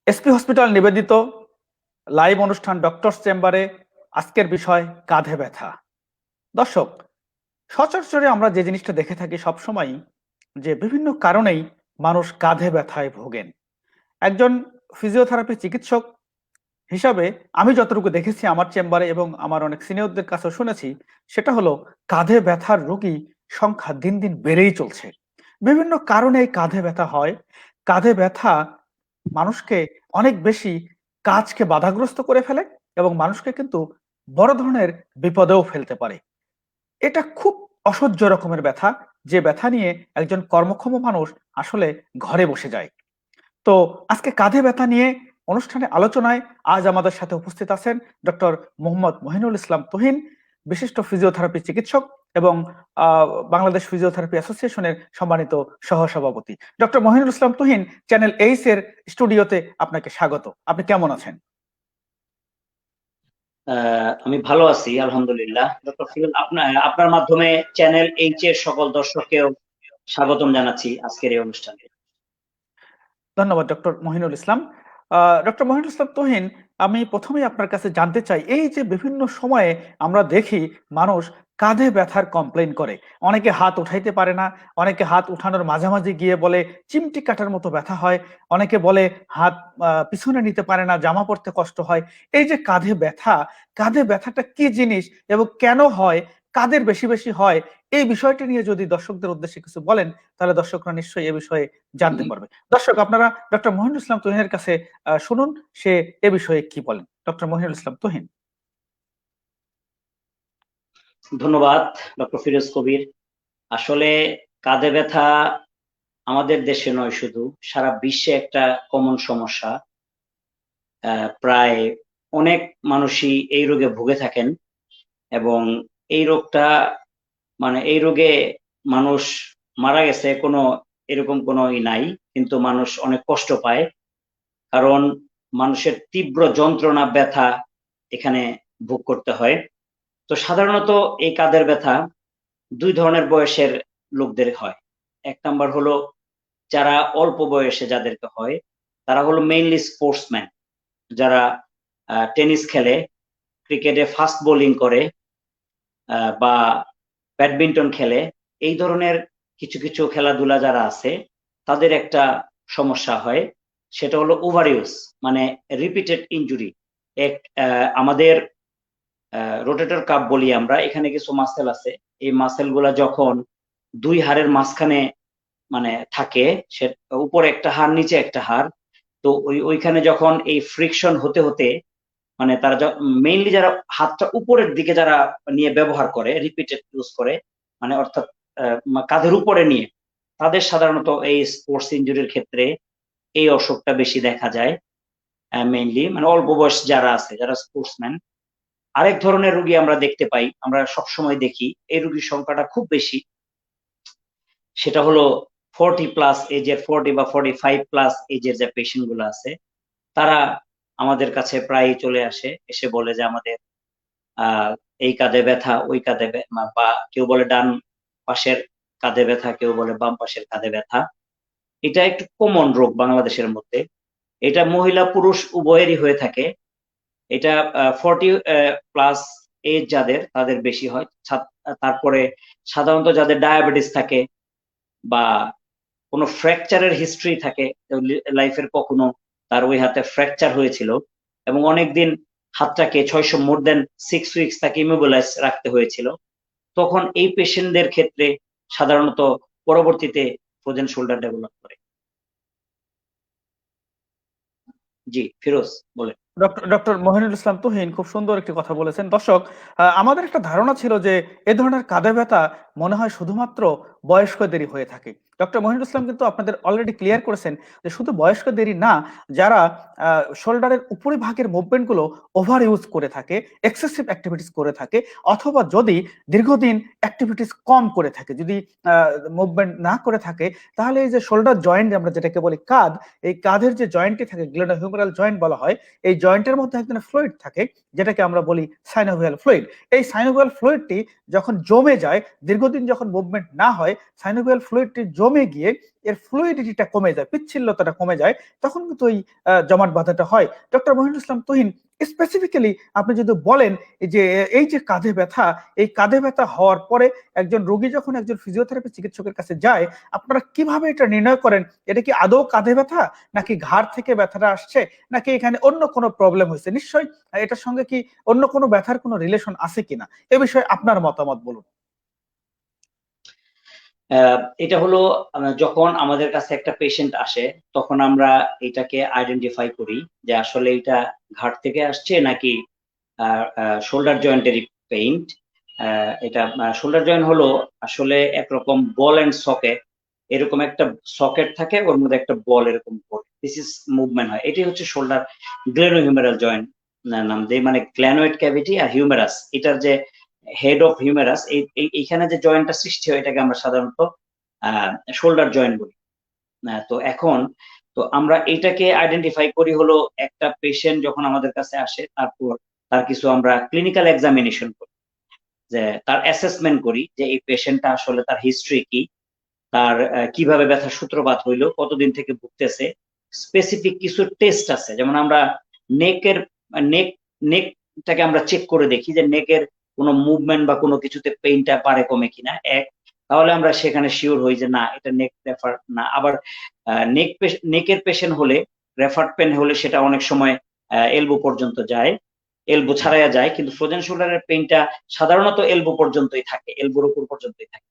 SP hospital নিবেদিত live অনুষ্ঠান doctors চেম্বারে আজকের বিষয় কাঁধে ব্যথা। দর্শক, সচরাচরে আমরা যে জিনিসটা দেখে থাকি সবসময় যে বিভিন্ন কারণেই মানুষ কাঁধে ব্যথায় ভোগেন। একজন ফিজিওথেরাপি চিকিৎসক হিসাবে আমি যতটুকু দেখেছি আমার চেম্বারে এবং আমার অনেক সিনিয়রদের কাছেও শুনেছি, সেটা হলো কাঁধে ব্যথার রোগী সংখ্যা দিন দিন বেড়েই চলছে। বিভিন্ন কারণে এই কাঁধে ব্যথা হয়। কাঁধে ব্যথা মানুষকে অনেক বেশি কাজকে বাধাগ্রস্ত করে ফেলে এবং মানুষকে কিন্তু বড় ধরনের বিপদেও ফেলতে পারে। এটা খুব অসহ্য রকমের ব্যথা, যে ব্যথা নিয়ে একজন কর্মক্ষম মানুষ আসলে ঘরে বসে যায়। তো আজকে কাঁধে ব্যথা নিয়ে অনুষ্ঠানে আলোচনায় আজ আমাদের সাথে উপস্থিত আছেন ডক্টর মোহাম্মদ মহিনুল ইসলাম তুহিন, বিশিষ্ট ফিজিওথেরাপি চিকিৎসক এবং বাংলাদেশ ফিজিওথেরাপি অ্যাসোসিয়েশনের সম্মানিত সহসভাপতি। ডক্টর মহিনুল ইসলাম তুহিন, চ্যানেল এইস এর স্টুডিওতে আপনাকে স্বাগত। আপনি কেমন আছেন? আমি ভালো আছি, আলহামদুলিল্লাহ। ডক্টর ফিরোজ, আপনার মাধ্যমে চ্যানেল এইচ এর সকল দর্শককেও স্বাগতম জানাচ্ছি আজকের এই অনুষ্ঠানে। ধন্যবাদ ডক্টর মহিনুল ইসলাম। ডক্টর মহিনুল ইসলাম তুহিন, আমি প্রথমেই আপনার কাছে জানতে চাই, এই যে বিভিন্ন সময়ে আমরা দেখি মানুষ কাঁধে ব্যথার কমপ্লেইন করে, অনেকে হাত উঠাইতে পারে না, অনেকে হাত উঠানোর মাঝামাঝি গিয়ে বলে চিমটি কাটার মতো ব্যথা হয়, অনেকে বলে হাত পিছনে নিতে পারে না, জামা পরতে কষ্ট হয়। এই যে কাঁধে ব্যথা, কাঁধে ব্যথাটা কি জিনিস এবং কেন হয়, কাদের বেশি বেশি হয়, এই বিষয়টি নিয়ে যদি দর্শকদের উদ্দেশ্যে কিছু বলেন তাহলে দর্শকরা নিশ্চয়ই এ বিষয়ে জানতে পারবে। দর্শক, আপনারা ডক্টর মহিনুল ইসলাম তুহিনের কাছে শুনুন সে এ বিষয়ে কি বলেন। ডক্টর মহিনুল ইসলাম তুহিন। ধন্যবাদ ডক্টর ফিরোজ কবির। আসলে কাঁধে ব্যথা আমাদের দেশে নয়, শুধু সারা বিশ্বে একটা কমন সমস্যা। প্রায় অনেক মানুষই এই রোগে ভুগে থাকেন এবং এই রোগটা এই রোগে মানুষ মারা গেছে কোনো এরকম কোনো নাই, কিন্তু মানুষ অনেক কষ্ট পায়, কারণ মানুষের তীব্র যন্ত্রণা ব্যথা এখানে ভোগ করতে হয়। তো সাধারণত এই কাঁধের ব্যথা দুই ধরনের বয়সের লোকদের হয়। এক নাম্বার হলো যারা অল্প বয়সে যাদেরকে হয়, তারা হলো মেইনলি স্পোর্টসম্যান, যারা টেনিস খেলে, ক্রিকেটে ফাস্ট বোলিং করে, বা ব্যাডমিন্টন খেলে। এই ধরনের কিছু কিছু খেলাধুলা যারা আছে তাদের একটা সমস্যা হয়, সেটা হলো ওভার ইউজ, মানে রিপিটেড ইনজুরি। আমাদের রোটেটর কাপ বলি আমরা, এখানে কিছু মাসেল আছে। এই মাসেল গুলা যখন দুই হাড়ের মাঝখানে থাকে, সে উপরে একটা হাড় নিচে একটা হাড়, তো ওইখানে যখন এই ফ্রিকশন হতে হতে তারা মেইনলি যারা হাতটা উপরের দিকে যারা নিয়ে ব্যবহার করে, রিপিটেড ইউজ করে, অর্থাৎ কাঁধের উপরে নিয়ে, তাদের সাধারণত এই স্পোর্টস ইনজুরির ক্ষেত্রে এই অসুখটা বেশি দেখা যায়। মেইনলি অল্প বয়স যারা আছে, যারা স্পোর্টসম্যান। আরেক ধরনের রোগী আমরা দেখতে পাই, আমরা সবসময় দেখি, এই রোগীর সংখ্যাটা খুব বেশি, সেটা হলো 40+ এজের, 40 বা 45+ এজের যে পেশেন্ট গুলো আছে, তারা আমাদের কাছে প্রায় চলে আসে, এসে বলে যে আমাদের এই কাঁধে ব্যথা, ওই কাঁধে, বা কেউ বলে ডান পাশের কাঁধে ব্যথা, কেউ বলে বাম পাশের কাঁধে ব্যথা। এটা একটু কমন রোগ বাংলাদেশের মধ্যে। এটা মহিলা পুরুষ উভয়েরই হয়ে থাকে। এটা 40+ এজ যাদের, তাদের বেশি হয়। তারপরে সাধারণত যাদের ডায়াবেটিস থাকে বা কোনো ফ্র্যাকচারের হিস্ট্রি থাকে, লাইফের কখনো তার ওই হাতে ফ্র্যাকচার হয়েছিল এবং অনেকদিন হাতটাকে 6 উইকস তাকে ইমোবিলাইজ রাখতে হয়েছিল, তখন এই পেশেন্টদের ক্ষেত্রে সাধারণত পরবর্তীতে ফ্রোজেন শোল্ডার ডেভেলপ করে। জি ফিরোজ বলে। ডক্টর মহিনুল ইসলাম তুহিন খুব সুন্দর একটি কথা বলেছেন। দর্শক, আমাদের একটা ধারণা ছিল যে এ ধরনের কাঁধে ব্যথা মনে হয় শুধুমাত্র বয়স্কদেরই হয়ে থাকে। ডক্টর মহিনুল ইসলাম কিন্তু আপনাদের অলরেডি ক্লিয়ার করেছেন যে শুধু বয়স্কদেরই না, যারা শোল্ডারের উপরিভাগের মুভমেন্টগুলো ওভার ইউজ করে থাকে, এক্সেসিভ অ্যাক্টিভিটিস করে থাকে, অথবা যদি দীর্ঘদিন অ্যাক্টিভিটিস কম করে থাকে, যদি মুভমেন্ট না করে থাকে, তাহলে এই যে শোল্ডার জয়েন্ট আমরা যেটাকে বলি কাঁধ, এই কাঁধের যে জয়েন্টটি থাকে, গ্লোনোহিউমেরাল জয়েন্ট বলা হয়, এই জয়েন্টের মধ্যে এক ধরনের ফ্লুইড থাকে যেটাকে আমরা বলি সাইনোভিয়াল ফ্লুইড। এই সাইনোভিয়াল ফ্লুইডটি যখন জমে যায়, দীর্ঘদিন যখন মুভমেন্ট না হয়, হয় সাইনোভিয়াল ফ্লুইডটি জমে গিয়ে এর ফ্লুইডিটিটা কমে যায়, পিচ্ছিল্যতাটা কমে যায়, তখন কিন্তু এই জমাট বাঁধাটা হয়। ডক্টর মহিনুল ইসলাম তুহিন, স্পেসিফিক্যালি আপনি যদি বলেন যে এই যে কাঁধে ব্যথা, এই কাঁধে ব্যথা হওয়ার পরে একজন রোগী যখন একজন ফিজিওথেরাপি চিকিৎসকের কাছে যায়, আপনারা কিভাবে এটা নির্ণয় করেন এটা কি আদৌ কাঁধে ব্যথা, নাকি ঘাড় থেকে ব্যথাটা আসছে, নাকি এখানে অন্য কোনো প্রবলেম হয়েছে? নিশ্চয়ই এটার সঙ্গে কি অন্য কোনো ব্যথার কোনো রিলেশন আছে কিনা, এ বিষয়ে আপনার মতামত বলুন। এটা হলো যখন আমাদের কাছে একটা পেশেন্ট আসে তখন আমরা এটাকে আইডেন্টিফাই করি যে আসলে এটা ঘাট থেকে আসছে নাকি শোল্ডার জয়েন্টের পেইন্ট। এটা শোল্ডার জয়েন্ট হলো আসলে একরকম বল এন্ড সকেট, এরকম একটা সকেট থাকে, ওর মধ্যে একটা বল এরকম দিস ইজ মুভমেন্ট হয়, এটি হচ্ছে শোল্ডার গ্লেনোহিউমেরাল জয়েন্ট নাম দেয়, মানে গ্ল্যানোয়েড ক্যাভিটি আর হিউমেরাস, এটার যে হেড অফ হিউমেরাস, এইখানে যে জয়েন্টটা সৃষ্টি হয় এটাকে আমরা সাধারণত শোল্ডার জয়েন্ট বলি। তো আমরা এটাকে আইডেন্টিফাই করি হলো একটা পেশেন্ট যখন আমাদের কাছে আসে, তারপর তার কিছু আমরা ক্লিনিক্যাল এক্সামিনেশন করি, যে তার অ্যাসেসমেন্ট করি যে এই পেশেন্টটা আসলে তার হিস্ট্রি কি, তার কিভাবে ব্যথার সূত্রপাত হইলো, কতদিন থেকে ভুগতেছে। স্পেসিফিক কিছু টেস্ট আছে, যেমন আমরা নেকের নেকটাকে আমরা চেক করে দেখি যে নেকের কোনো মুভমেন্ট বা কোনো কিছুতে পেইনটা পারে কমে কিনা, তাহলে আমরা সেখানে শিওর হই যে না এটা নেক রেফার না। আবার নেকের পেশেন্ট হলে, রেফার্ড পেন হলে সেটা অনেক সময় এলবো পর্যন্ত যায়, এলবো ছাড়াইয়া যায়, কিন্তু ফ্রোজেন শোল্ডারের পেইনটা সাধারণত এলবো পর্যন্তই থাকে, এলবোর উপর পর্যন্তই থাকে।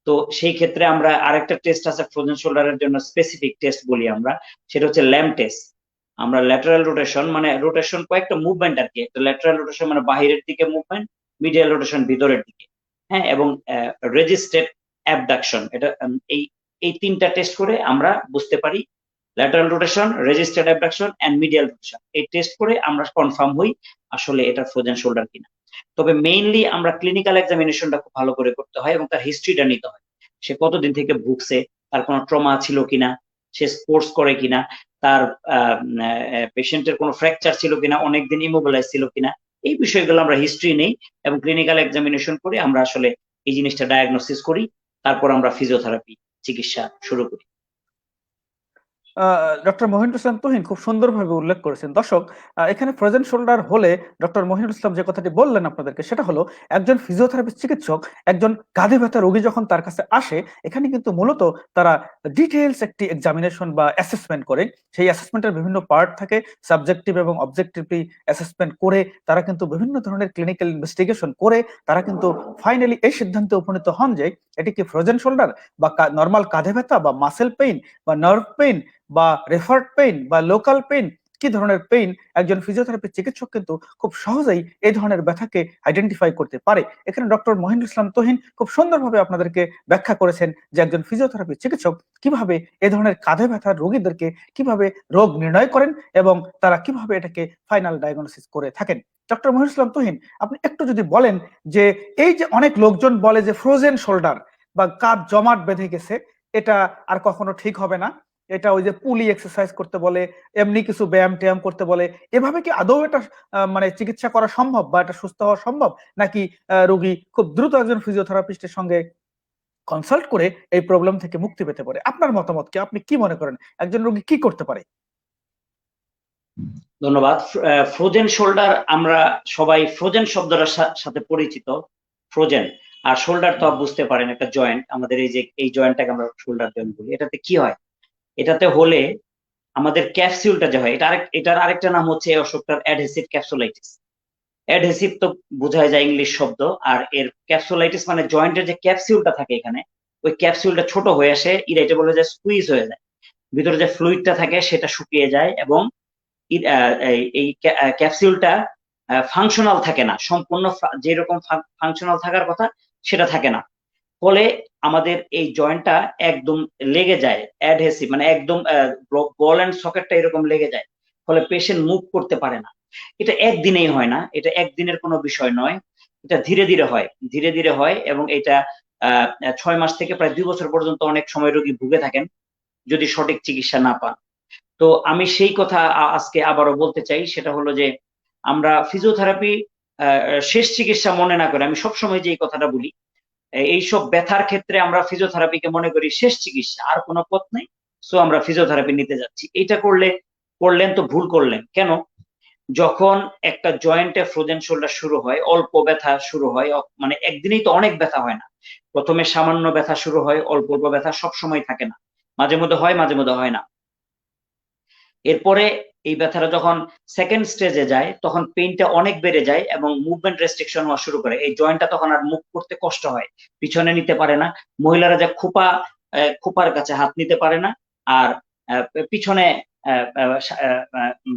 তো সেই ক্ষেত্রে আমরা আরেকটা টেস্ট আছে ফ্রোজেন শোল্ডারের জন্য, স্পেসিফিক টেস্ট বলি আমরা, সেটা হচ্ছে ল্যাম টেস্ট। আমরা ল্যাটারাল রোটেশন, মানে রোটেশন কয়েকটা মুভমেন্ট আর কি, একটা ল্যাটারাল রোটেশন মানে বাহিরের দিকে মুভমেন্ট, মিডিয়াল রোটেশন ভিতরের দিকে, হ্যাঁ, এবং রেজিস্টেড অ্যাবডাকশন, এটা এই তিনটা টেস্ট করে আমরা বুঝতে পারি lateral rotation, resisted abduction and medial rotation. এই টেস্ট করে আমরা কনফার্ম হই আসলে এটা ফ্রোজেন শোল্ডার কিনা। তবে মেইনলি আমরা ক্লিনিক্যাল এক্সামিনেশনটা খুব ভালো করে করতে হয় এবং তার হিস্ট্রিটা নিতে হয়, সে কতদিন থেকে ভুগছে, তার কোনো ট্রমা ছিল কিনা, সে স্পোর্টস করে কিনা, তার পেশেন্টের কোনো ফ্র্যাকচার ছিল কিনা, অনেকদিন ইমোবিলাইজ ছিল কিনা, এই বিষয়গুলো আমরা হিস্ট্রি নেই এবং ক্লিনিক্যাল এক্সামিনেশন করে আমরা আসলে এই জিনিসটা ডায়াগনোসিস করি, তারপর আমরা ফিজিওথেরাপি চিকিৎসা শুরু করি। ডক্টর মহিনুল ইসলাম তুহিন খুব সুন্দরভাবে উল্লেখ করেছেন। দর্শক, এখানে ফ্রোজেন শোল্ডার হলে ডক্টর মহিনুল ইসলাম যে কথাটি বললেন আপনাদেরকে, সেটা হলো একজন ফিজিওথেরাপি চিকিৎসক একজন কাঁধে ব্যথা রোগী যখন তার কাছে আসে, এখানে কিন্তু মূলত তারা ডিটেইলস একটি এক্সামিনেশন বা অ্যাসেসমেন্ট করে। সেই অ্যাসেসমেন্টের বিভিন্ন পার্ট থাকে, সাবজেক্টিভ এবং অবজেক্টিভলি অ্যাসেসমেন্ট করে তারা কিন্তু বিভিন্ন ধরনের ক্লিনিক্যাল ইনভেস্টিগেশন করে তারা কিন্তু ফাইনালি এই সিদ্ধান্তে উপনীত হন যে এটি কি ফ্রোজেন শোল্ডার বা নর্মাল কাঁধে ব্যথা বা মাসেল পেইন বা নার্ভ পেইন বা রেফার্ড পেইন বা লোকাল পেইন, কি ধরনের পেইন একজন ফিজিওথেরাপি চিকিৎসক কিন্তু খুব সহজেই এই ধরনের ব্যথাকে আইডেন্টিফাই করতে পারে। এখানে ডক্টর মহিনুল ইসলাম তুহিন খুব সুন্দরভাবে আপনাদেরকে ব্যাখ্যা করেছেন যে একজন ফিজিওথেরাপি চিকিৎসক কিভাবে এই ধরনের কাঁধে ব্যথার রোগীদেরকে কিভাবে রোগ নির্ণয় করেন এবং তারা কিভাবে এটাকে ফাইনাল ডায়াগনোসিস করে থাকেন। ডক্টর মহিনুল ইসলাম তুহিন, আপনি একটু যদি বলেন যে এই যে অনেক লোকজন বলে যে ফ্রোজেন শোল্ডার বা কাঁধ জমাট বেঁধে গেছে, এটা আর কখনো ঠিক হবে না, এটা ওই যে পুলি এক্সারসাইজ করতে বলে, এমনি কিছু ব্যায়াম ট্যায়াম করতে বলে, এভাবে কি আদৌ এটা মানে চিকিৎসা করা সম্ভব বা এটা সুস্থ হওয়া সম্ভব, নাকি রোগী খুব দ্রুত একজন ফিজিওথেরাপিস্টের সঙ্গে কনসাল্ট করে এই প্রবলেম থেকে মুক্তি পেতে পারে? আপনার মতামত কি, আপনি কি মনে করেন একজন রোগী কি করতে পারে? ধন্যবাদ। ফ্রোজেন শোল্ডার, আমরা সবাই ফ্রোজেন শব্দটার সাথে পরিচিত, ফ্রোজেন আর শোল্ডার তো বুঝতে পারেন একটা জয়েন্ট, আমাদের এই যে এই জয়েন্টটাকে আমরা শোল্ডার জয়েন্ট বলি। এটাতে কি হয়, এটাতে হলে আমাদের ক্যাপসিউলটা যে হয়, এটার আরেকটা নাম হচ্ছে এই অসুখটার অ্যাডহেসিভ ক্যাপসুলাইটিস। অ্যাডহেসিভ তো বোঝায় যায় ইংলিশ শব্দ, আর এর ক্যাপসুলাইটিস মানে জয়েন্টের যে ক্যাপসিউলটা থাকে এখানে, ওই ক্যাপসিউলটা ছোট হয়ে আসে, ইরাইটেবল হয়ে যায়, স্কুইজ হয়ে যায়, ভিতরে যে ফ্লুইডটা থাকে সেটা শুকিয়ে যায় এবং এই ক্যাপসিউলটা ফাংশনাল থাকে না, সম্পূর্ণ যেরকম ফাংশনাল থাকার কথা সেটা থাকে না। ফলে আমাদের এই জয়েন্টটা একদম লেগে যায়, অ্যাডহেসিভ মানে একদম বল এন্ড সকেটটা এরকম লেগে যায়, ফলে পেশেন্ট মুভ করতে পারে না। এটা একদিনেই হয় না, এটা একদিনের কোনো বিষয় নয়, এটা ধীরে ধীরে হয়, ধীরে ধীরে হয় এবং এটা 6 মাস থেকে প্রায় 2 বছর পর্যন্ত অনেক সময় রোগী ভুগে থাকেন যদি সঠিক চিকিৎসা না পান। তো আমি সেই কথা আজকে আবারও বলতে চাই, সেটা হলো যে আমরা ফিজিওথেরাপি শেষ চিকিৎসা মনে না করে, আমি সবসময় যে এই কথাটা বলি, এইসব ব্যথার ক্ষেত্রে আমরা ফিজিওথেরাপিকে মনে করি শেষ চিকিৎসা, আর কোনো পথ নেই, সো আমরা ফিজিওথেরাপি নিতে যাচ্ছি। এটা করলেন তো ভুল করলেন। কেন? যখন একটা জয়েন্টে ফ্রোজেন শোল্ডার শুরু হয়, অল্প ব্যথা শুরু হয়, মানে একদিনেই তো অনেক ব্যথা হয় না। প্রথমে সামান্য ব্যথা শুরু হয়, অল্প অল্প ব্যথা সব সময় থাকে না, মাঝে মধ্যে হয়, মাঝে মধ্যে হয় না। এরপরে এই ব্যথাটা যখন সেকেন্ড স্টেজে যায়, তখন পেইনটা অনেক বেড়ে যায় এবং মুভমেন্ট রেস্ট্রিকশন হওয়া শুরু করে। এই জয়েন্টটা তখন আর মুভ করতে কষ্ট হয়, পিছনে নিতে পারে না। মহিলারা যে খোপার কাছে হাত নিতে পারে না, আর পিছনে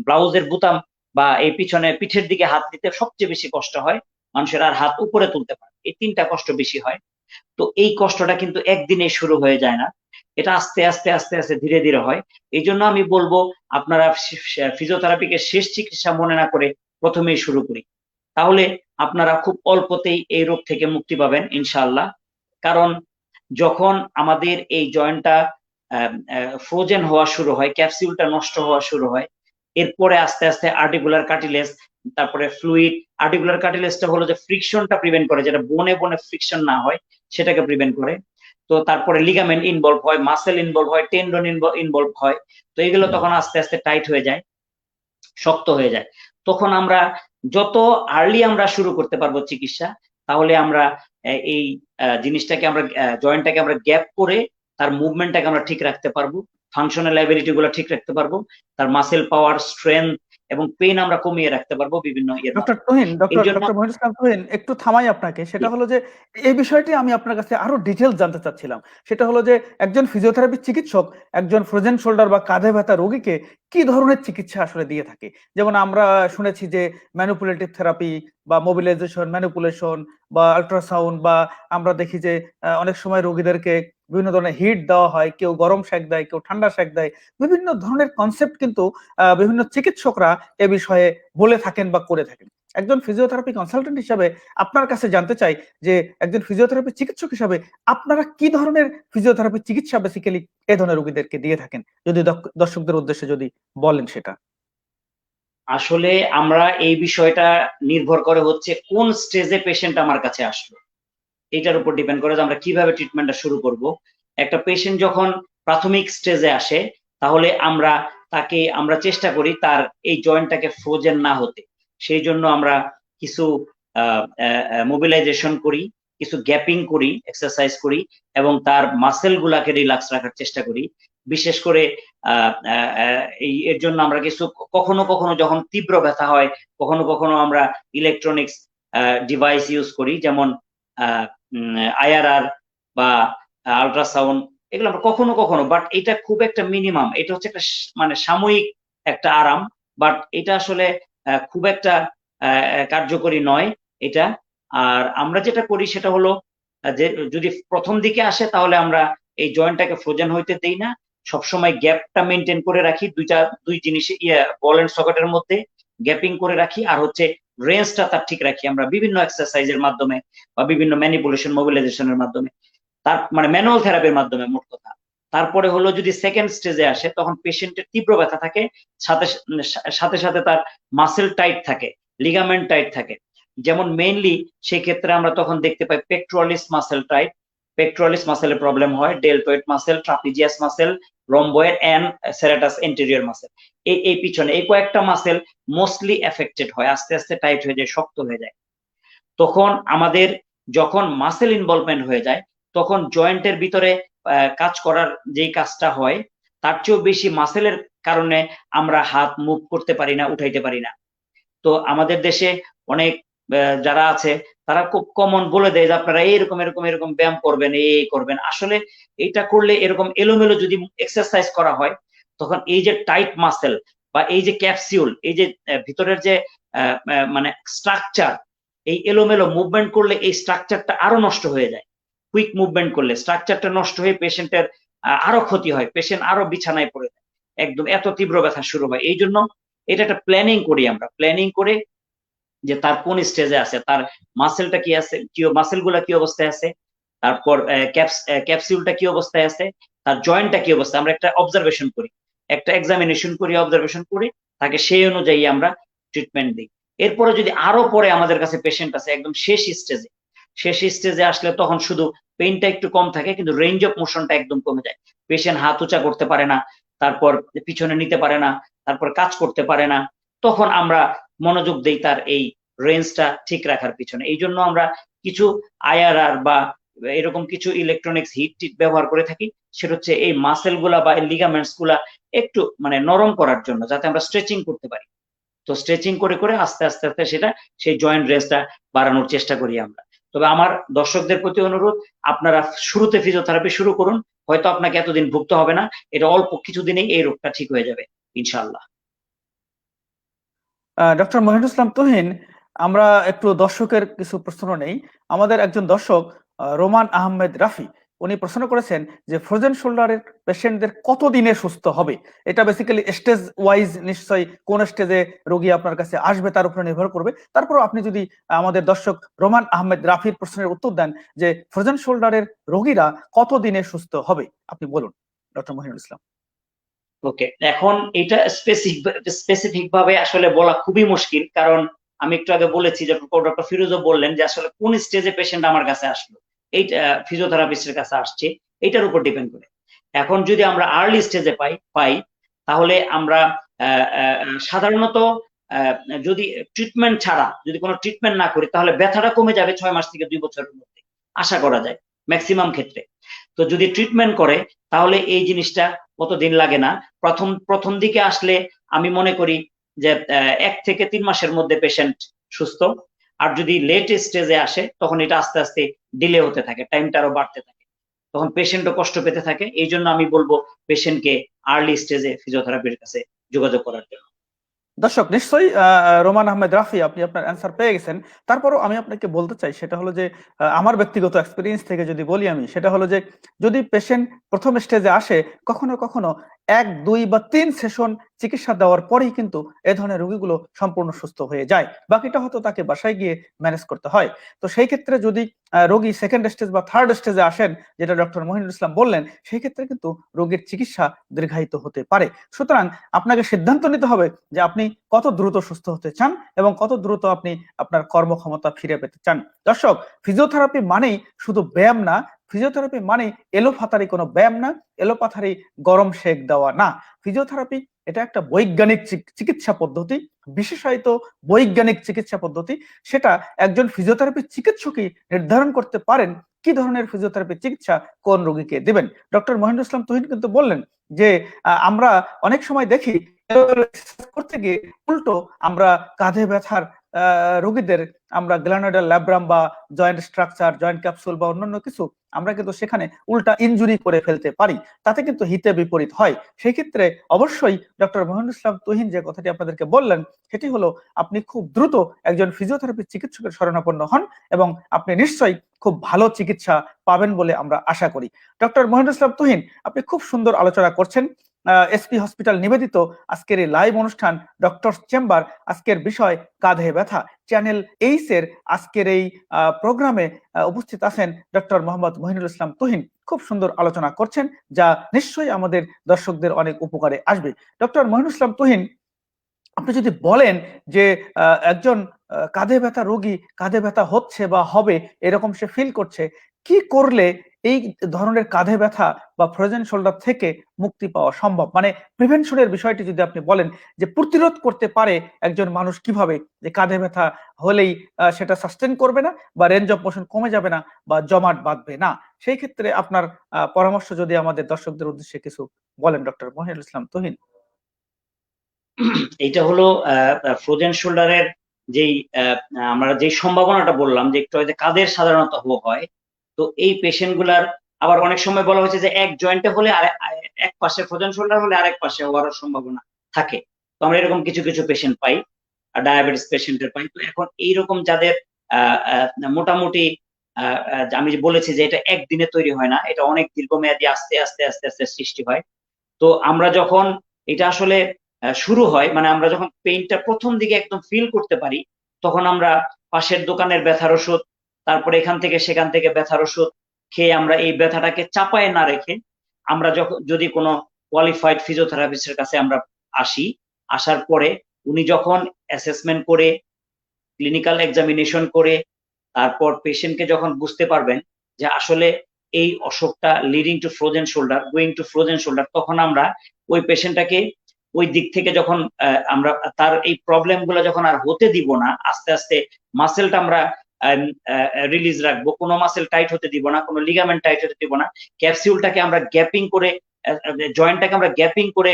ব্লাউজের বুতাম বা এই পিছনে পিঠের দিকে হাত দিতে সবচেয়ে বেশি কষ্ট হয়। মানুষের আর হাত উপরে তুলতে পারে, এই তিনটা কষ্ট বেশি হয়। তো এই কষ্টটা কিন্তু একদিনে শুরু হয়ে যায় না, এটা আস্তে আস্তে আস্তে আস্তে ধীরে ধীরে হয়। এই জন্য আমি বলবো আপনারা ফিজিওথেরাপিকে শেষ চিকিৎসা মনে না করে প্রথমেই শুরু করি, তাহলে আপনারা খুব অল্পতেই এই রোগ থেকে মুক্তি পাবেন ইনশাআল্লাহ। কারণ যখন আমাদের এই জয়েন্টটা ফ্রোজেন হওয়া শুরু হয়, ক্যাপসিউলটা নষ্ট হওয়া শুরু হয়, এরপরে আস্তে আস্তে আর্টিকুলার কার্টিলেজ, তারপরে ফ্লুইড। আর্টিকুলার কার্টিলেজটা হলো যে ফ্রিকশনটা প্রিভেন্ট করে, যেটা বনে বনে ফ্রিকশন না হয় সেটাকে প্রিভেন্ট করে। তো তারপরে লিগামেন্ট ইনভলভ হয়, মাসেল ইনভলভ হয়, টেন্ডন ইনভলভ হয়। তো এগুলো তখন আস্তে আস্তে টাইট হয়ে যায়, শক্ত হয়ে যায়। তখন আমরা যত আর্লি আমরা শুরু করতে পারবো চিকিৎসা, তাহলে আমরা এই জিনিসটাকে আমরা জয়েন্টটাকে আমরা গ্যাপ করে তার মুভমেন্টটাকে আমরা ঠিক রাখতে পারবো, ফাংশনাল অ্যাবিলিটি গুলো ঠিক রাখতে পারবো, তার মাসেল পাওয়ার, স্ট্রেংথ এবং পেইন আমরা কমিয়ে রাখতে পারবো বিভিন্ন ইয়ের ডক্টর মাধ্যমে। তুহিন, এই ডক্টর জন্য ডক্টর মহিউল ইসলাম তুহিন, একটু থামাই আপনাকে। সেটা হলো যে এই বিষয়টি আমি আপনার কাছে আরো ডিটেলস জানতে চাচ্ছিলাম। সেটা হলো যে একজন ফিজিওথেরাপি চিকিৎসক একজন ফ্রোজেন শোল্ডার বা কাঁধে ব্যথা রোগীকে কি ধরনের চিকিৎসা আসলে দিয়ে থাকে? যেমন আমরা শুনেছি যে ম্যানিপুলেটিভ থেরাপি বা মোবিলাইজেশন, ম্যানিপুলেশন বা আল্ট্রাসাউন্ড, বা আমরা দেখি যে অনেক সময় রোগীদেরকে বিভিন্ন ধরনের হিট দেওয়া হয়, কেউ গরম সেক দেয়, কেউ ঠান্ডা সেক দেয়। বিভিন্ন ধরনের কনসেপ্ট কিন্তু বিভিন্ন চিকিৎসকরা এ বিষয়ে বলে থাকেন বা করে থাকেন। একজন ফিজিওথেরাপি কনসালটেন্ট হিসাবে আপনার কাছে জানতে চাই যে একজন ফিজিওথেরাপি চিকিৎসক হিসাবে আপনারা কি ধরনের ফিজিওথেরাপি চিকিৎসা বেসিক্যালি এই ধরনের রোগীদেরকে দিয়ে থাকেন, যদি দর্শকদের উদ্দেশ্যে যদি বলেন সেটা। আসলে আমরা এই বিষয়টা নির্ভর করে হচ্ছে কোন স্টেজে পেশেন্ট আমার কাছে আসলো, এটার উপর ডিপেন্ড করে যে আমরা কিভাবে ট্রিটমেন্টটা শুরু করব। একটা পেশেন্ট যখন প্রাথমিক স্টেজে আসে, তাহলে আমরা চেষ্টা করি তার এই জয়েন্টটাকে ফ্রোজেন না হতে। সেই জন্য আমরা কিছু মোবিলাইজেশন করি, কিছু গ্যাপিং করি, এক্সারসাইজ করি এবং তার মাসেল গুলাকে রিল্যাক্স রাখার চেষ্টা করি। বিশেষ করে এর জন্য আমরা কিছু কখনো কখনো যখন তীব্র ব্যথা হয়, কখনো কখনো আমরা ইলেকট্রনিক্স ডিভাইস ইউজ করি, যেমন আইআরআর বা আল্ট্রাসাউন্ড। এগুলো আমরা কখনো কখনো, বাট এটা খুব একটা মিনিমাম, এটা হচ্ছে একটা মানে সাময়িক একটা আরাম, বাট এটা আসলে খুব একটা কার্যকরী নয় এটা। আর আমরা যেটা করি সেটা হলো যে যদি প্রথম দিকে আসে, তাহলে আমরা এই জয়েন্টটাকে ফ্রোজেন হইতে দেই না, সবসময় গ্যাপটা মেনটেন করে রাখি, দুই জিনিস বল এন্ড সকেটের মধ্যে গ্যাপিং করে রাখি, আর হচ্ছে রেঞ্জটা তার ঠিক রাখি আমরা বিভিন্ন এক্সারসাইজের মাধ্যমে বা বিভিন্ন ম্যানিপুলেশন, মোবিলাইজেশনের মাধ্যমে, তার মানে ম্যানুয়াল থেরাপির মাধ্যমে মোট কথা। তারপরে হলো যদি সেকেন্ড স্টেজে আসে, তখন পেশেন্টের তীব্র ব্যথা থাকে, সাথে সাথে সাথে তার মাসেল টাইট থাকে, লিগামেন্ট টাইট থাকে। যেমন মেইনলি সেই ক্ষেত্রে আমরা তখন দেখতে পাই পেক্টোরালিস মাসেল টাইট, পেক্টোরালিস মাসেলের প্রবলেম হয়, deltoid muscle, trapezius muscle, rhomboid and serratus anterior muscle. এই পিছনে এই কয়েকটা মাসেল মোস্টলি এফেক্টেড হয়, আস্তে আস্তে টাইট হয়ে যায়, শক্ত হয়ে যায়। তখন আমাদের যখন মাসেল ইনভলভমেন্ট হয়ে যায়, তখন জয়েন্টের ভিতরে কাজ করার যেই কাজটা হয়, তার চেয়েও বেশি মাসেলের কারণে আমরা হাত মুভ করতে পারি না, উঠাইতে পারি না। তো আমাদের দেশে অনেক যারা আছে তারা খুব কমন বলে দেয় যে আপনারা এরকম এরকম এরকম ব্যায়াম করবেন, এই করবেন। আসলে এটা করলে এরকম এলোমেলো যদি এক্সারসাইজ করা হয়, তখন এই যে টাইট মাসেল বা এই যে ক্যাপসিউল, এই যে ভিতরের যে মানে স্ট্রাকচার, এই এলোমেলো মুভমেন্ট করলে এই স্ট্রাকচারটা আরো নষ্ট হয়ে যায়। কুইক মুভমেন্ট করলে স্ট্রাকচারটা নষ্ট হয়ে পেশেন্টের আরো ক্ষতি হয়, পেশেন্ট আরো বিছানায় পড়ে যায়, একদম এত তীব্র ব্যথা শুরু হয়। এই জন্য এটা একটা প্ল্যানিং করি আমরা, প্ল্যানিং করে যে তার কোন স্টেজে আছে, তার মাসেলটা কি আছে, কি মাসেল গুলা কি অবস্থায় আছে, তারপর ক্যাপসিউলটা কি অবস্থায় আছে, তার জয়েন্টটা কি অবস্থায়, আমরা একটা অবজারভেশন করি, একটা এক্সামিনেশন করি, অবজারভেশন করি, তাকে সেই অনুযায়ী আমরা ট্রিটমেন্ট দিই। এরপরে যদি আরো পরে আমাদের কাছে পেশেন্ট আছে একদম শেষ স্টেজে, শেষ স্টেজে আসলে তখন শুধু পেইনটা একটু কম থাকে, কিন্তু রেঞ্জ অফ মোশনটা একদম কমে যায়। পেশেন্ট হাত উঁচা করতে পারে না, তারপর পিছনে নিতে পারে না, তারপর কাজ করতে পারে না। তখন আমরা মনোযোগ দেই তার এই রেঞ্জটা ঠিক রাখার পিছনে। এই জন্য আমরা কিছু আইআরআর বা এরকম কিছু ইলেকট্রনিক্স হিট ব্যবহার করে থাকি। সেটা হচ্ছে এই মাসেল গুলা বা লিগামেন্টস গুলা একটু মানে নরম করার জন্য, যাতে আমরা স্ট্রেচিং করতে পারি। তো স্ট্রেচিং করে করে আস্তে আস্তে আস্তে সেটা সেই জয়েন্ট রেঞ্জটা বাড়ানোর চেষ্টা করি আমরা। তবে আমার দর্শকদের প্রতি অনুরোধ, আপনারা শুরুতে ফিজিওথেরাপি শুরু করুন, হয়তো আপনাকে এতদিন ভুগতে হবে না, এটা অল্প কিছুদিনেই এই রোগটা ঠিক হয়ে যাবে ইনশাআল্লাহ। ডক্টর মহিনুল ইসলাম তুহিন, আমরা একটু দর্শকের কিছু প্রশ্ন নেই। আমাদের একজন দর্শক রোমান আহমেদ রাফি, উনি প্রশ্ন করেছেন যে ফ্রোজেন শোল্ডারের পেশেন্টদের কত দিনে সুস্থ হবে? এটা বেসিক্যালি স্টেজ ওয়াইজ নিশ্চয়ই কোন স্টেজে রোগী আপনার কাছে আসবে তার উপরে নির্ভর করবে। তারপর আপনি যদি আমাদের দর্শক রোমান আহমেদ রাফির প্রশ্নের উত্তর দেন যে ফ্রোজেন শোল্ডারের রোগীরা কত দিনে সুস্থ হবে, আপনি বলুন ডক্টর মহিনুল ইসলাম। ওকে, এখন এটা স্পেসিফিক ভাবে আসলে বলা খুবই মুশকিল, কারণ আমি একটু আগে বলেছি যে ডক্টর ফিরোজও বললেন যে আসলে কোন স্টেজে পেশেন্ট আমার কাছে আসলো, এইটা ফিজিওথেরাপিস্টের কাছে আসছে, এইটার উপর ডিপেন্ড করে। এখন যদি আমরা আর্লি স্টেজে পাই তাহলে আমরা সাধারণত যদি ট্রিটমেন্ট ছাড়া, যদি কোনো ট্রিটমেন্ট না করি, তাহলে ব্যথাটা কমে যাবে 6 মাস থেকে 2 বছরের মধ্যে, আশা করা যায় ম্যাক্সিমাম ক্ষেত্রে। তো যদি ট্রিটমেন্ট করে তাহলে এই জিনিসটা কতদিন লাগে না। প্রথম দিকে আসলে আমি মনে করি যে 1 থেকে 3 মাসের মধ্যে পেশেন্ট সুস্থ। আর যদি লেট স্টেজে আসে তখন এটা আস্তে আস্তে ডিলে হতে থাকে, টাইমটা আরো বাড়তে থাকে, তখন পেশেন্টও কষ্ট পেতে থাকে। এই জন্য আমি বলবো পেশেন্টকে আর্লি স্টেজে ফিজিওথেরাপির কাছে যোগাযোগ করার জন্য। দর্শক নিশ্চয়ই রোমান আহমেদ রাফি, আপনি আপনার অ্যান্সার পেয়ে গেছেন। তারপরও আমি আপনাকে বলতে চাই, সেটা হলো যে আমার ব্যক্তিগত এক্সপিরিয়েন্স থেকে যদি বলি আমি, সেটা হলো যে যদি পেশেন্ট প্রথম স্টেজে আসে, কখনো কখনো 1, 2 বা 3 সেশন চিকিৎসা দেওয়ার পরেই কিন্তু এ ধরনের রোগীগুলো সম্পূর্ণ সুস্থ হয়ে যায়। বাকিটা হয়তো তাকে বাসায় গিয়ে ম্যানেজ করতে হয়। তো সেই ক্ষেত্রে যদি রোগী সেকেন্ড স্টেজ বা থার্ড স্টেজে আসেন, যেটা ডক্টর মহিনুল ইসলাম বললেন, সেই ক্ষেত্রে কিন্তু রোগীর চিকিৎসা দীর্ঘায়িত হতে পারে। সুতরাং আপনাকে সিদ্ধান্ত নিতে হবে যে আপনি কত দ্রুত সুস্থ হতে চান এবং কত দ্রুত আপনি আপনার কর্মক্ষমতা ফিরে পেতে চান। দর্শক, ফিজিওথেরাপি মানেই শুধু ব্যায়াম না, ফিজিওথেরাপি মানে এলোপাথারি কোনো ব্যায়াম না, এলোপাথারি গরম সেক দেওয়া না। ফিজিওথেরাপি এটা একটা বৈজ্ঞানিক চিকিৎসা পদ্ধতি, বিশেষায়িত বৈজ্ঞানিক চিকিৎসা পদ্ধতি। সেটা একজন ফিজিওথেরাপি চিকিৎসকই নির্ধারণ করতে পারেন কি ধরনের ফিজিওথেরাপি চিকিৎসা কোন রোগীকে দিবেন। ডক্টর মহিনুল ইসলাম তুহিন কিন্তু বললেন যে আমরা অনেক সময় দেখি করতে গিয়ে উল্টো আমরা কাঁধে ব্যথার রোগীদের আমরা গ্ল্যানোডাল ল্যাব্রাম বা জয়েন্ট স্ট্রাকচার, জয়েন্ট ক্যাপসুল বা অন্যান্য কিছু আমরা কিন্তু সেখানে উল্টা ইনজুরি করে ফেলতে পারি, তাতে কিন্তু হিতে বিপরীত হয়। সেই ক্ষেত্রে অবশ্যই ডক্টর মহিনুল ইসলাম তুহিন যে কথাটি আপনাদেরকে বললেন, সেটি হলো আপনি খুব দ্রুত একজন ফিজিওথেরাপি চিকিৎসকের শরণাপন্ন হন এবং আপনি নিশ্চয়ই খুব ভালো চিকিৎসা পাবেন বলে আমরা আশা করি। ডক্টর মহিনুল ইসলাম তুহিন, আপনি খুব সুন্দর আলোচনা করছেন। এসপি হসপিটাল নিবেদিত আজকের এই লাইভ অনুষ্ঠান ডক্টর চেম্বার, আজকের বিষয় কাঁধে ব্যথা। চ্যানেল 8 এর আজকের এই প্রোগ্রামে উপস্থিত আছেন ডক্টর মোহাম্মদ মহিনুল ইসলাম তুহিন, খুব সুন্দর আলোচনা করছেন যা নিশ্চয়ই আমাদের দর্শকদের অনেক উপকারে আসবে। ডক্টর মহিনুল ইসলাম তুহিন, আপনি যদি বলেন যে একজন কাঁধে ব্যথা রোগী কাঁধে ব্যথা হচ্ছে বা হবে এরকম সে ফিল করছে, কি করলে এই ধরনের কাঁধে ব্যথা বা ফ্রোজেন শোল্ডার থেকে মুক্তি পাওয়া সম্ভব? মানে প্রিভেনশনের বিষয়টি যদি আপনি বলেন যে প্রতিরোধ করতে পারে একজন মানুষ কিভাবে যে কাঁধে ব্যথা হলেই সেটা সাস্টেন করবে না বা রেঞ্জ অফ মোশন কমে যাবে না বা জমাট বাঁধবে না, সেই ক্ষেত্রে আপনার পরামর্শ যদি আমাদের দর্শকদের উদ্দেশ্যে কিছু বলেন ডক্টর মহিনুল ইসলাম তুহিন। এইটা হলো ফ্রোজেন শোল্ডারের যেই আমরা যে সম্ভাবনাটা বললাম যে একটু হয়তো কাদের সাধারণত হয়, তো এই পেশেন্ট গুলার আবার অনেক সময় বলা হয়েছে যে এক জয়েন্টে হলে এক পাশে ফ্রোজেন শোল্ডার হলে আরেক পাশে হওয়ার সম্ভাবনা থাকে। তো আমরা এরকম কিছু কিছু পেশেন্ট পাই, ডায়াবেটিস পেশেন্টের পাই। তো এখন এইরকম যাদের মোটামুটি আমি বলেছি যে এটা একদিনে তৈরি হয় না, এটা অনেক দীর্ঘমেয়াদী আস্তে আস্তে আস্তে আস্তে সৃষ্টি হয়। তো আমরা যখন এটা আসলে শুরু হয়, মানে আমরা যখন পেইনটা প্রথম দিকে একদম ফিল করতে পারি, তখন আমরা পাশের দোকানের ব্যথার ওষুধ, তারপরে এখান থেকে সেখান থেকে ব্যথার ওষুধ খেয়ে আমরা এই ব্যথাটাকে চাপায় না রেখে আমরা যদি কোনো কোয়ালিফাইড ফিজিওথেরাপিস্টের কাছে আমরা আসার পরে উনি যখন অ্যাসেসমেন্ট করে, ক্লিনিক্যাল এক্সামিনেশন করে, তারপর পেশেন্টকে যখন বুঝতে পারবেন যে আসলে এই অসুখটা leading to frozen shoulder, going to frozen shoulder, তখন আমরা ওই পেশেন্টটাকে ওই দিক থেকে যখন আমরা তার এই প্রবলেম গুলো যখন আর হতে দিব না, আস্তে আস্তে মাসেলটা আমরা রিলিজ রাখবো, কোনো মাসেল টাইট হতে দিব না, কোনো লিগামেন্ট টাইট হতে দিব না, ক্যাপসিউলটাকে আমরা গ্যাপিং করে, জয়েন্টটাকে আমরা গ্যাপিং করে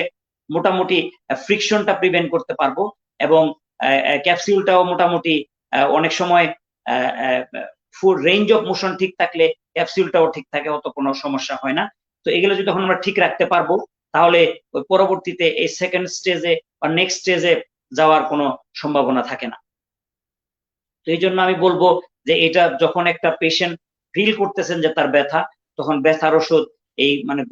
মোটামুটি ফ্রিকশনটা প্রিভেন্ট করতে পারবো। এবং ক্যাপসিউলটাও মোটামুটি অনেক সময় ফুল রেঞ্জ অফ মোশন ঠিক থাকলে ক্যাপসিউলটাও ঠিক থাকে, অত কোনো সমস্যা হয় না। তো এগুলো যদি তখন আমরা ঠিক রাখতে পারবো, তাহলে ওই পরবর্তীতে এই সেকেন্ড স্টেজে বা নেক্সট স্টেজে যাওয়ার কোনো সম্ভাবনা থাকে না। তো এই জন্য আমি বলবো যে এটা যখন একটা পেশেন্ট ফিল করতেছেন যে তার ব্যথা, তখন ব্যথার ওষুধ এই মানে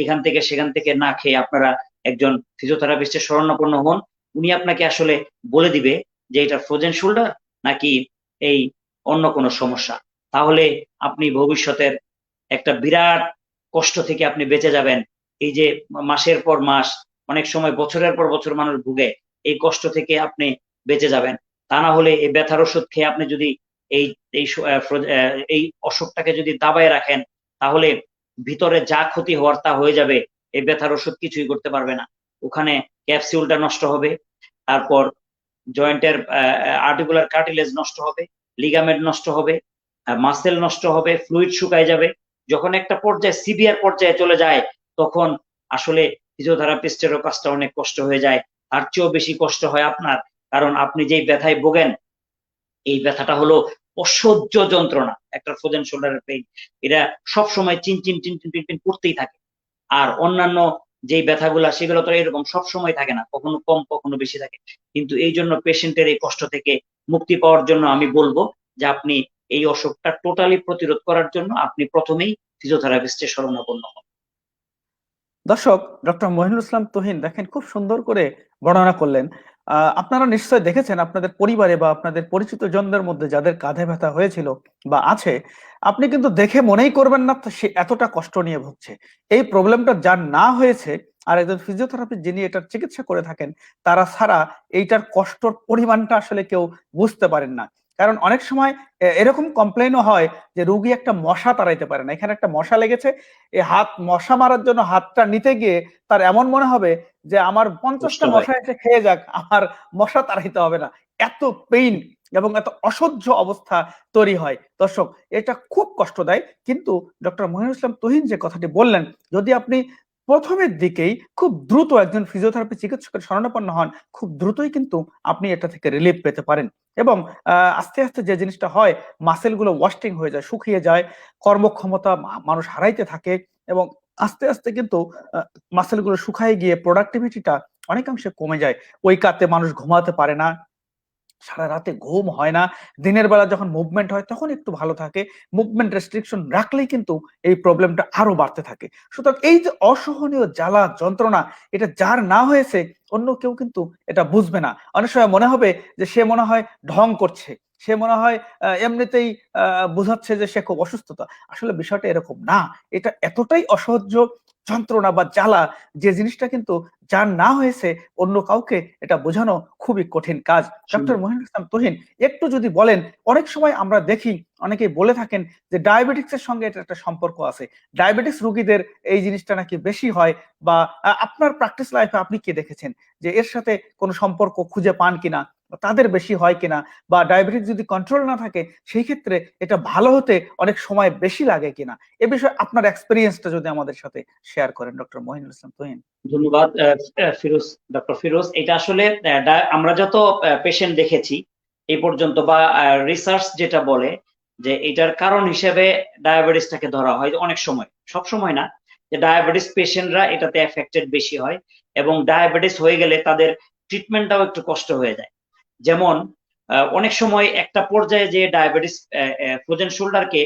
এখান থেকে সেখান থেকে না খেয়ে আপনারা একজন ফিজিওথেরাপিস্টের শরণাপন্ন হন। উনি আপনাকে আসলে বলে দিবে যে এটা ফ্রোজেন শোল্ডার নাকি এই অন্য কোনো সমস্যা। তাহলে আপনি ভবিষ্যতের একটা বিরাট কষ্ট থেকে আপনি বেঁচে যাবেন। এই যে মাসের পর মাস, অনেক সময় বছরের পর বছর মানুষ ভুগে, এই কষ্ট থেকে আপনি বেঁচে যাবেন। তা না হলে এই ব্যথার ওষুধ খেয়ে আপনি যদি এই এই অসুখটাকে যদি দাবায় রাখেন, তাহলে ভিতরে যা ক্ষতি হওয়ার তা হয়ে যাবে, এই ব্যথার ওষুধ কিছুই করতে পারবে না। ওখানে ক্যাপসিউলটা নষ্ট হবে, তারপর জয়েন্টের আর্টিকুলার কার্টিলেজ নষ্ট হবে, লিগামেন্ট নষ্ট হবে, মাসেল নষ্ট হবে, ফ্লুইড শুকায় যাবে। যখন একটা পর্যায়ে সিভিয়ার পর্যায়ে চলে যায়, তখন আসলে ফিজিওথেরাপিস্টেরও কাজটা অনেক কষ্ট হয়ে যায়। তার চেয়েও বেশি কষ্ট হয় আপনার, কারণ আপনি যেই ব্যথায় ভোগেন, এই ব্যথাটা হলো অসহ্য যন্ত্রণা। একটা ফ্রোজেন শোল্ডারের পেইন, এটা সবসময় চিন চিন চিন চিন চিন চিন করতেই থাকে। আর অন্যান্য যেই ব্যথাগুলা সেগুলো তো এরকম সব সময় থাকে না, কখনো কম কখনো বেশি থাকে। কিন্তু এই জন্য পেশেন্টের এই কষ্ট থেকে মুক্তি পাওয়ার জন্য আমি বলবো যে আপনি এই অসুখটা টোটালি প্রতিরোধ করার জন্য আপনি প্রথমেই ফিজিওথেরাপিস্টের শরণাপন্ন হন। দর্শক, ডক্টর মহিনুল ইসলাম তুহিন দেখেন খুব সুন্দর করে বর্ণনা করলেন। আপনারা নিশ্চয় দেখেছেন আপনাদের পরিবারে বা আপনাদের পরিচিত জনদের মধ্যে যাদের কাঁধে ব্যথা হয়েছিল বা আছে, আপনি কিন্তু দেখে মনেই করবেন না সে এতটা কষ্ট নিয়ে ভুগছে। এই প্রবলেমটা যার না হয়েছে আর একজন ফিজিওথেরাপিস্ট যিনি এটার চিকিৎসা করে থাকেন, তারা ছাড়া এইটার কষ্টর পরিমাণটা আসলে কেউ বুঝতে পারেন না। কারণ অনেক সময় এরকম কমপ্লেইনও হয় যে রোগী একটা মশা তাড়াইতে পারে না, এখানে একটা মশা লেগেছে, এই মশা মারার জন্য হাতটা নিতে গিয়ে তার এমন মনে হবে যে আমার 50টা মশা এসে খেয়ে যাক, আমার মশা তাড়াইতে হবে না। এত পেইন এবং এত অসহ্য অবস্থা তৈরি হয়। দর্শক, এটা খুব কষ্ট দেয়। কিন্তু ডক্টর মহিনুল ইসলাম তুহিন যে কথাটি বললেন, যদি আপনি প্রথমের দিকেই খুব দ্রুত একজন ফিজিওথেরাপি চিকিৎসকের শরণাপন্ন হন, খুব দ্রুতই কিন্তু আপনি এটা থেকে রিলিফ পেতে পারেন। এবং আস্তে আস্তে যে জিনিসটা হয়, মাসেল গুলো ওয়াস্টিং হয়ে যায়, শুকিয়ে যায়, কর্মক্ষমতা মানুষ হারাইতে থাকে এবং আস্তে আস্তে কিন্তু মাসেল গুলো শুকায় গিয়ে প্রোডাক্টিভিটিটা অনেকাংশে কমে যায়। ওই কাতে মানুষ ঘুমাতে পারে না, সারা রাতে ঘুম হয় না, দিনের বেলা যখন মুভমেন্ট হয় তখন একটু ভালো থাকে, মুভমেন্ট রেস্ট্রিকশন রাখলেই কিন্তু এই প্রবলেমটা আরো বাড়তে থাকে। সুতরাং এই যে অসহনীয় জ্বালা যন্ত্রণা, এটা যার না হয়েছে অন্য কেউ কিন্তু এটা বুঝবে না। অনেক সময় মনে হবে যে সে মনে হয় ঢং করছে, সে মনে হয় এমনিতেই বোঝাচ্ছে যে সে খুব অসুস্থতা। আসলে বিষয়টা এরকম না। এটা এতটাই অসহ্য যন্ত্রণা বা জ্বালা, যে জিনিসটা কিন্তু যার না হয়েছে অন্য কাউকে এটা বোঝানো খুবই কঠিন কাজ। ডক্টর মহিনুল ইসলাম তুহিন, একটু যদি বলেন, অনেক সময় আমরা দেখি অনেকেই বলে থাকেন যে ডায়াবেটিক্সের সঙ্গে এটা একটা সম্পর্ক আছে, ডায়াবেটিক্স রোগীদের এই জিনিসটা নাকি বেশি হয়, বা আপনার প্র্যাকটিস লাইফে আপনি কি দেখেছেন যে এর সাথে কোনো সম্পর্ক খুঁজে পান কিনা, তাদের বেশি হয় কিনা, বা ডায়াবেটিস যদি কন্ট্রোল না থাকে সেই ক্ষেত্রে এটা ভালো হতে অনেক সময় বেশি লাগে কিনা, এ বিষয়ে আপনার এক্সপেরিয়েন্সটা যদি আমাদের সাথে শেয়ার করেন ডক্টর মহিনুল ইসলাম তুহিন। ধন্যবাদ ফিরোজ, ডক্টর ফিরোজ। এটা আসলে আমরা যত পেশেন্ট দেখেছি এই পর্যন্ত বা রিসার্চ যেটা বলে যে এটার কারণ হিসেবে ডায়াবেটিসটাকে ধরা হয় অনেক সময়, সব সময় না, যে ডায়াবেটিস পেশেন্টরা এটাতে এফেক্টেড বেশি হয় এবং ডায়াবেটিস হয়ে গেলে তাদের ট্রিটমেন্টটাও একটু কষ্ট হয়ে যায়। যেমন অনেক সময় একটা পর্যায়ে যে ডায়াবেটিস ফ্রোজেন শোল্ডারকে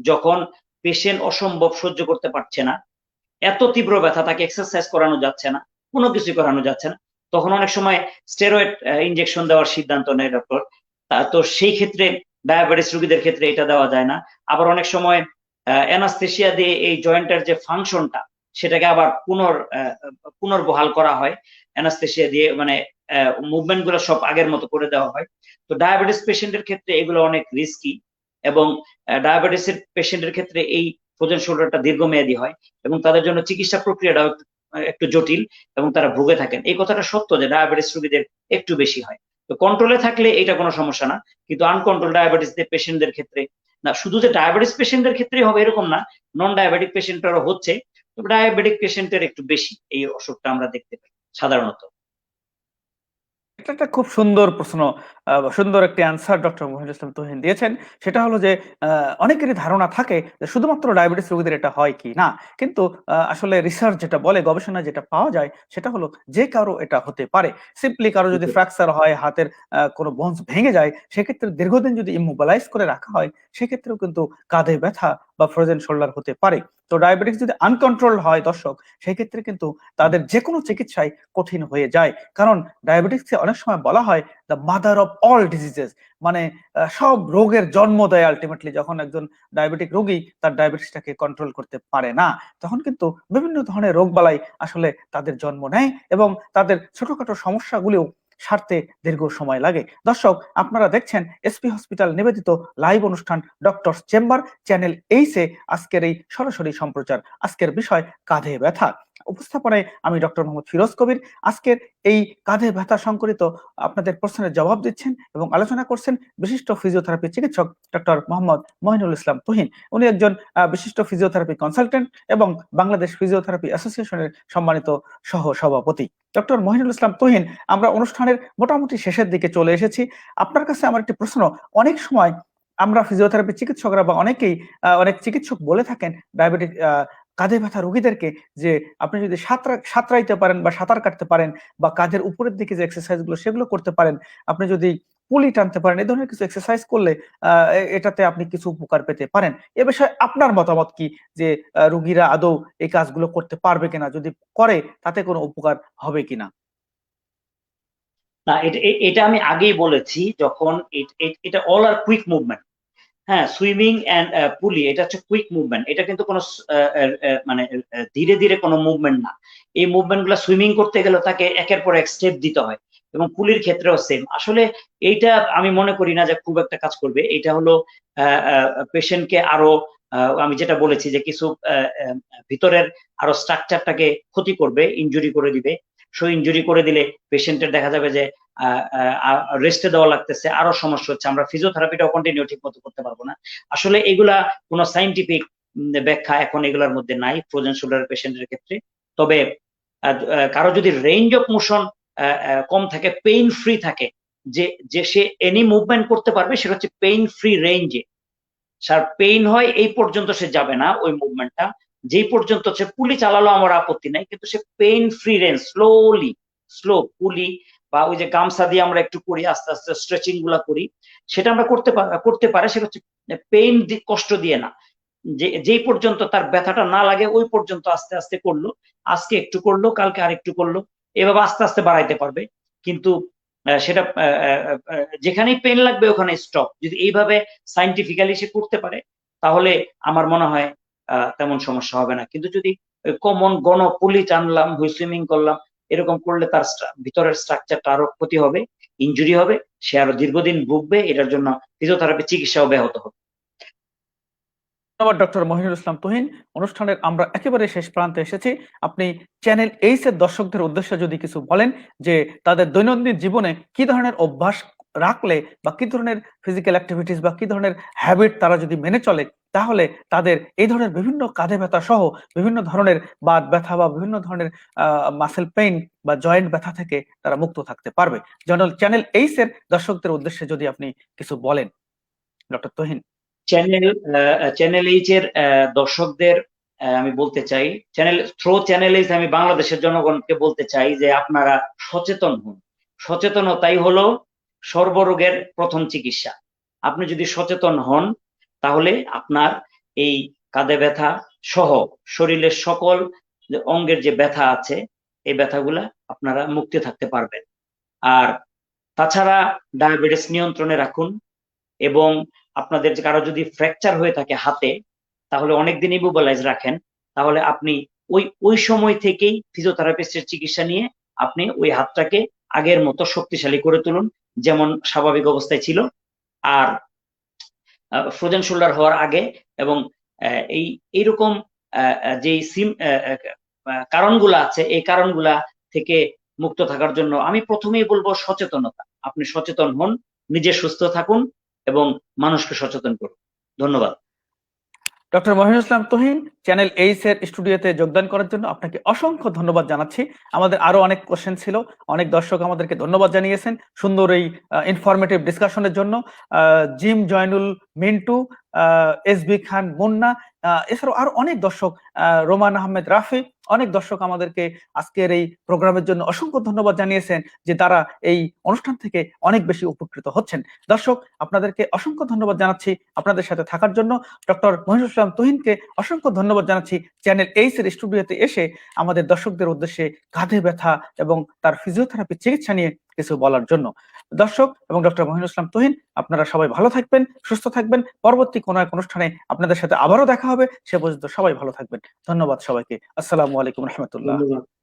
যখন পেশেন্ট অসম্ভব সহ্য করতে পারছে না, এত তীব্র ব্যথা, তাকে এক্সারসাইজ করানো যাচ্ছে না, কোনো কিছু করানো যাচ্ছে না, তখন অনেক সময় স্টেরয়েড ইনজেকশন দেওয়ার সিদ্ধান্ত নেয় ডক্টর। তো সেই ক্ষেত্রে ডায়াবেটিস রোগীদের ক্ষেত্রে এটা দেওয়া যায় না। আবার অনেক সময় অ্যানাস্থেসিয়া দিয়ে এই জয়েন্টের যে ফাংশনটা সেটাকে আবার পুনর্বহাল করা হয় অ্যানাস্থেসিয়া দিয়ে, মানে মুভমেন্ট গুলো সব আগের মতো করে দেওয়া হয়। তো ডায়াবেটিস পেশেন্টের ক্ষেত্রে এগুলো অনেক রিস্কি, এবং ডায়াবেটিস এর পেশেন্টের ক্ষেত্রে এই ফ্রোজেন শোল্ডারটা দীর্ঘমেয়াদী হয় এবং তাদের জন্য চিকিৎসা প্রক্রিয়াটাও একটু জটিল এবং তারা ভুগে থাকেন। এই কথাটা সত্য যে ডায়াবেটিস রোগীদের একটু বেশি হয়। তো কন্ট্রোলে থাকলে এটা কোনো সমস্যা না, কিন্তু আনকন্ট্রোল ডায়াবেটিস পেশেন্টদের ক্ষেত্রে না, শুধু যে ডায়াবেটিস পেশেন্টদের ক্ষেত্রেই হবে এরকম না, নন ডায়াবেটিক পেশেন্টেরও হচ্ছে, তবে ডায়াবেটিক পেশেন্টের একটু বেশি এই অসুখটা আমরা দেখতে পাই সাধারণত। এটা একটা খুব সুন্দর প্রশ্ন, সুন্দর একটি অ্যান্সার ডক্টর মহিনুল ইসলাম তুহিন দিয়েছেন। সেটা হলো যে অনেকেরই ধারণা থাকে যে শুধুমাত্র ডায়াবেটিস রোগীদের এটা হয় কি না, কিন্তু আসলে রিসার্চ যেটা বলে, গবেষণায় যেটা পাওয়া যায় সেটা হলো যে কারো এটা হতে পারে। সিম্পলি কারো যদি ফ্র্যাকচার হয়, হাতের কোনো বোনস ভেঙে যায়, সেক্ষেত্রে দীর্ঘদিন যদি ইমোবিলাইজ করে রাখা হয়, সেক্ষেত্রেও কিন্তু কাঁধে ব্যথা বা ফ্রোজেন শোল্ডার হতে পারে। তো ডায়াবেটিস যদি আনকন্ট্রোল হয় দর্শক, সেক্ষেত্রে কিন্তু তাদের যে কোনো চিকিৎসাই কঠিন হয়ে যায়। কারণ ডায়াবেটিসকে অনেক সময় বলা হয় the mother of all diseases, মানে সব রোগের জন্ম দেয় আলটিমেটলি। যখন একজন ডায়াবেটিক রোগী তার ডায়াবেটিসটাকে কন্ট্রোল করতে পারে না, তখন কিন্তু বিভিন্ন ধরনের রোগবালাই আসলে তাদের জন্ম নেয় এবং তাদের ছোটখাটো সমস্যাগুলিও সারতে দীর্ঘ সময় লাগে। দর্শক, আপনারা দেখছেন এসপি হসপিটাল নিবেদিত লাইভ অনুষ্ঠান ডক্টর চেম্বার, চ্যানেল এইসে আজকের এই সরাসরি সম্প্রচার। আজকের বিষয় কাঁধে ব্যথা। উপস্থাপনায় আমি ডক্টর মোহাম্মদ ফিরোজ কবির। আজকের এই কাঁধে ব্যথা সংকলিত আপনাদের প্রশ্নের জবাব দিচ্ছেন এবং আলোচনা করছেন বিশিষ্ট ফিজিওথেরাপি চিকিৎসক ডক্টর মোহাম্মদ মহিনুল ইসলাম তুহিন। উনি একজন বিশিষ্ট ফিজিওথেরাপি কনসালটেন্ট এবং বাংলাদেশ ফিজিওথেরাপি অ্যাসোসিয়েশনের সম্মানিত সহ সভাপতি। ডক্টর মহিনুল ইসলাম তুহিন, আমরা অনুষ্ঠানের মোটামুটি শেষের দিকে চলে এসেছি। আপনার কাছে আমার একটি প্রশ্ন। অনেক সময় আমরা ফিজিওথেরাপি চিকিৎসকরা বা অনেকেই অনেক চিকিৎসক বলে থাকেন ডায়াবেটিক কাঁধে ব্যথা রোগীদেরকে যে আপনি যদি সাঁতরাইতে পারেন বা সাঁতার কাটতে পারেন বা কাঁধের উপরের দিকে যে এক্সারসাইজ গুলো সেগুলো করতে পারেন, আপনি যদি পুলি টানতে পারেন, এই ধরনের কিছু এক্সারসাইজ করলে এটাতে আপনি কিছু উপকার পেতে পারেন। এ বিষয়ে আপনার মতামত কি, যে রোগীরা আদৌ এই কাজগুলো করতে পারবে কিনা, যদি করে তাতে কোনো উপকার হবে কিনা? না, এটা আমি আগেই বলেছি, যখন এটা অল আর কুইক মুভমেন্ট। হ্যাঁ, সুইমিং এন্ড পুলি এটা হচ্ছে কুইক মুভমেন্ট, এটা কিন্তু কোনো মানে ধীরে ধীরে কোনো মুভমেন্ট না। এই মুভমেন্ট গুলা সুইমিং করতে গেলে তাকে একের পর এক স্টেপ দিতে হয়, এবং পুলির ক্ষেত্রেও সেম। আসলে এইটা আমি মনে করি না যে খুব একটা কাজ করবে। এটা হলো পেশেন্টকে আরো আমি যেটা বলেছি যে কিছু ভিতরের আরো স্ট্রাকচারটাকে ক্ষতি করবে, ইনজুরি করে দিবে। সো ইনজুরি করে দিলে পেশেন্টের দেখা যাবে যে রেস্টে দেওয়া লাগতেছে, আরো সমস্যা হচ্ছে, আমরা ফিজিওথেরাপিটাও কন্টিনিউ ঠিক মতো করতে পারবো না। আসলে এগুলা কোনো সাইন্টিফিক ব্যাখ্যা এখন এগুলার মধ্যে নাই ফ্রোজেন শোল্ডার পেশেন্টের ক্ষেত্রে। তবে কারো যদি রেঞ্জ অফ মোশন কম থাকে, পেইন ফ্রি থাকে, যে যে সে এনি মুভমেন্ট করতে পারবে, সেটা হচ্ছে পেইন ফ্রি রেঞ্জে। স্যার পেইন হয় এই পর্যন্ত সে যাবে না ওই মুভমেন্টটা, যেই পর্যন্ত সে পুলি চালালো আমার আপত্তি নাই, কিন্তু সে পেইন ফ্রি রেঞ্জ স্লো পুলি বা ওই যে গামছা দিয়ে আমরা একটু করি, আস্তে আস্তে স্ট্রেচিং গুলা করি, সেটা আমরা করতে পারে। সেটা হচ্ছে পেইন কষ্ট দিয়ে না, যেই পর্যন্ত তার ব্যথাটা না লাগে ওই পর্যন্ত আস্তে আস্তে করলো, আজকে একটু করলো, কালকে আর একটু করলো, এভাবে আস্তে আস্তে বাড়াইতে পারবে। কিন্তু সেটা যেখানেই পেন লাগবে ওখানে স্টপ, যদি এইভাবে সাইন্টিফিক্যালি সে করতে পারে, তাহলে আমার মনে হয় তেমন সমস্যা হবে না। কিন্তু যদি কমন পুলি টানলাম, সুইমিং করলাম, এরকম করলে তার ভিতরের স্ট্রাকচারটা আরো ক্ষতি হবে, ইনজুরি হবে, সে আরো দীর্ঘদিন ভুগবে, এটার জন্য ফিজিওথেরাপি চিকিৎসাও ব্যাহত হবে। ধন্যবাদ ডক্টর মহিনুল ইসলাম তুহিন। অনুষ্ঠানের আমরা একেবারে শেষ প্রান্তে এসেছি। আপনি চ্যানেল এইস এর দর্শকদের উদ্দেশ্যে যদি কিছু বলেন, যে তাদের দৈনন্দিন জীবনে কি ধরনের অভ্যাস রাখলে বা কি ধরনের ফিজিক্যাল অ্যাক্টিভিটিস বা কি ধরনের হ্যাবিট তারা যদি মেনে চলে, তাহলে তাদের এই ধরনের বিভিন্ন কাঁধে ব্যথা সহ বিভিন্ন ধরনের বাত ব্যথা বা বিভিন্ন ধরনের মাসেল পেইন বা জয়েন্ট ব্যথা থেকে তারা মুক্ত থাকতে পারবে। চ্যানেল এইস এর দর্শকদের উদ্দেশ্যে যদি আপনি কিছু বলেন ডক্টর তুহিন। চ্যানেল এইচ এর দর্শকদের আমি বলতে চাই, চ্যানেল এইচ আমি বাংলাদেশের জনগণকে বলতে চাই যে আপনারা সচেতন হন। সচেতনতাই হলো সর্বরোগের প্রথম চিকিৎসা। আপনি যদি সচেতন হন, তাহলে আপনার এই কাঁধে ব্যথা সহ শরীরের সকল অঙ্গের যে ব্যথা আছে, এই ব্যথাগুলা আপনারা মুক্তি থাকতে পারবেন। আর তাছাড়া ডায়াবেটিস নিয়ন্ত্রণে রাখুন, এবং আপনাদের কারো যদি ফ্র্যাকচার হয়ে থাকে হাতে, তাহলে অনেকদিন ইমোবিলাইজ রাখেন, তাহলে আপনি ওই সময় থেকেই ফিজিওথেরাপিস্টের চিকিৎসা নিয়ে আপনি ওই হাতটাকে আগের মতো শক্তিশালী করে তুলুন, যেমন স্বাভাবিক অবস্থায় ছিল। আর ফ্রোজেন শোল্ডার হওয়ার আগে এবং এইরকম যে কারণগুলো আছে, এই কারণগুলা থেকে মুক্ত থাকার জন্য আমি প্রথমেই বলবো সচেতনতা। আপনি সচেতন হন, নিজে সুস্থ থাকুন এবং মানুষকে সচেতন করুন। ধন্যবাদ। ডক্টর মহিনুল ইসলাম তুহিন, চ্যানেল এইচ এর স্টুডিওতে যোগদান করার জন্য আপনাকে অসংখ্য ধন্যবাদ জানাচ্ছি। আমাদের আরো অনেক কোশ্চেন ছিল, অনেক দর্শক আমাদেরকে ধন্যবাদ জানিয়েছেন সুন্দর এই ইনফরমেটিভ ডিসকাশনের জন্য। জিম জয়নুল মিন্টু, এসবি খান মুন্না, এছাড়াও আরো অনেক দর্শক, রোমান আহমেদ রাফি, অনেক দর্শক আমাদেরকে আজকের এই প্রোগ্রামের জন্য অসংখ্য ধন্যবাদ জানিয়েছেন, যে তারা এই অনুষ্ঠান থেকে অনেক বেশি উপকৃত হচ্ছেন। দর্শক, আপনাদেরকে অসংখ্য ধন্যবাদ জানাচ্ছি আপনাদের সাথে থাকার জন্য। ডক্টর মহিনুল ইসলাম তুহিনকে অসংখ্য ধন্যবাদ জানাচ্ছি চ্যানেল এইচ এর স্টুডিওতে এসে আমাদের দর্শকদের উদ্দেশ্যে কাঁধে ব্যথা এবং তার ফিজিওথেরাপি চিকিৎসা নিয়ে কিছু বলার জন্য। দর্শক এবং ডক্টর মহিনুল ইসলাম তুহিন, আপনারা সবাই ভালো থাকবেন, সুস্থ থাকবেন। পরবর্তী কোনো এক অনুষ্ঠানে আপনাদের সাথে আবারও দেখা হবে। সে পর্যন্ত সবাই ভালো থাকবেন। ধন্যবাদ সবাইকে। আসসালামু আলাইকুম রহমতুল্লাহ। ধন্যবাদ।